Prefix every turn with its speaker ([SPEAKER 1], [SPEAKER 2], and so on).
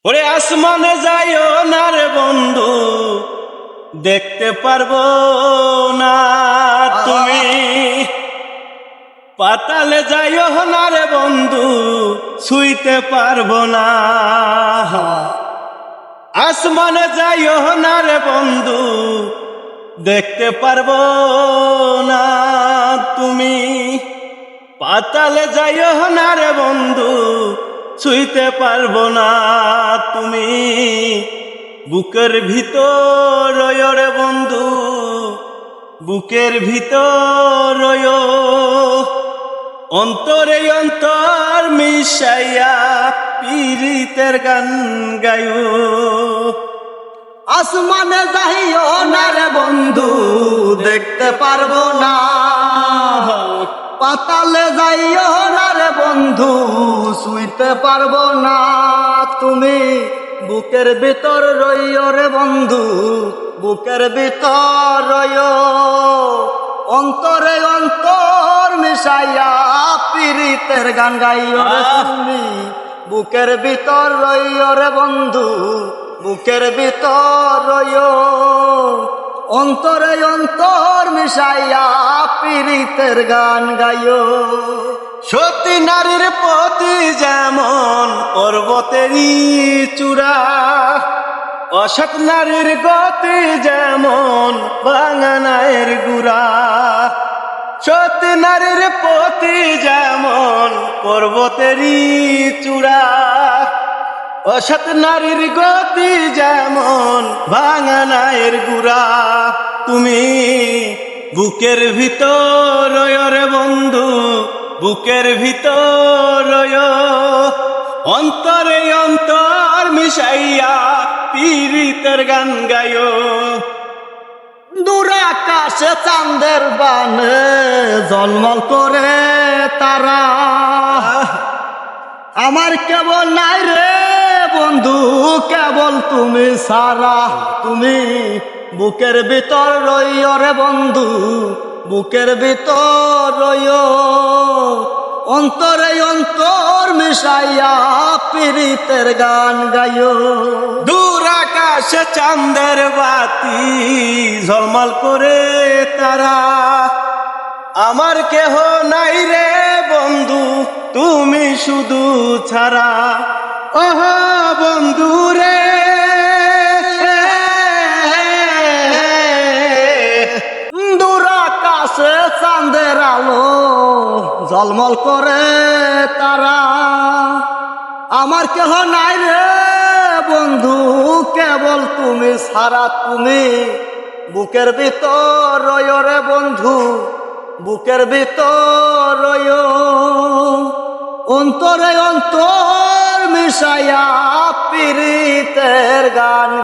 [SPEAKER 1] ওরে আসমানে যাইও না রে বন্ধু, দেখতে পারবো না তুমি। পাতালে যাইও না রে বন্ধু, ছুঁইতে পারবো না। আসমানে যাইও না রে বন্ধু, দেখতে পারবো না তুমি। পাতালে যাইও না রে বন্ধু, ছুঁইতে পারবো না তুমি। বুকের ভিতর রয়ো রে বন্ধু, বুকের ভিতর রয়ো। অন্তরে অন্তর মিশাইয়া পীরিতের গান গায়ো।
[SPEAKER 2] আসমানে যাইও না রে বন্ধু, দেখতে পারবো না। পাতালে যাইও না রে বন্ধু, শুইতে পারবো না তুমি। বুকের ভিতর রইও রে বন্ধু, বুকের ভিতর রইও। অন্তরে অন্তর মিশাইয়া পীরিতের গান গাইও রে তুমি। বুকের ভিতর রইও রে বন্ধু, বুকের ভিতর রইও। অন্তরে অন্তর মিশাইয়া পীরিতের গান গাইও।
[SPEAKER 1] সতী নারীর প্রতি যেমন পর্বতেরই চূড়া, অসৎ নারীর গতি যেমন বাঙানায়ের গুড়া। সতী নারীর প্রতি যেমন পর্বতেরই চূড়া, অসৎ নারীর গতি যেমন ভাঙানায়ের গুড়া। তুমি বুকের ভিতর রয়ো রে বন্ধু, বুকের ভিতর রয়ো। অন্তরে অন্তর মিশাইয়া পীরিতের গান গায়ো।
[SPEAKER 2] দূর আকাশে চাঁদের বানে ঝলমল করে তারা। আমার কেবল নাই রে বন্ধু, কেবল তুমি সারা। তুমি বুকের ভিতর রইও রে বন্ধু, বুকের ভিতর রইও। অন্তরে অন্তর মিশাইয়া পীরিতের গান গাইও।
[SPEAKER 1] দূর আকাশে চাঁদের বাতি ঝলমল করে তারা। আমার কেহ নাই রে বন্ধু, তুমি শুধু ছাড়া। ওহ বন্ধু রে,
[SPEAKER 2] দূর আকাশে চাঁদের আলো ঝলমল করে তারা। আমার কেহ নাই রে বন্ধু, কেবল তুমি সারা। তুমি বুকের ভিতর রয়ো রে বন্ধু, বুকের ভিতর রয়ো। অন্তরে অন্তর মিশাইয়া পীরিতের গান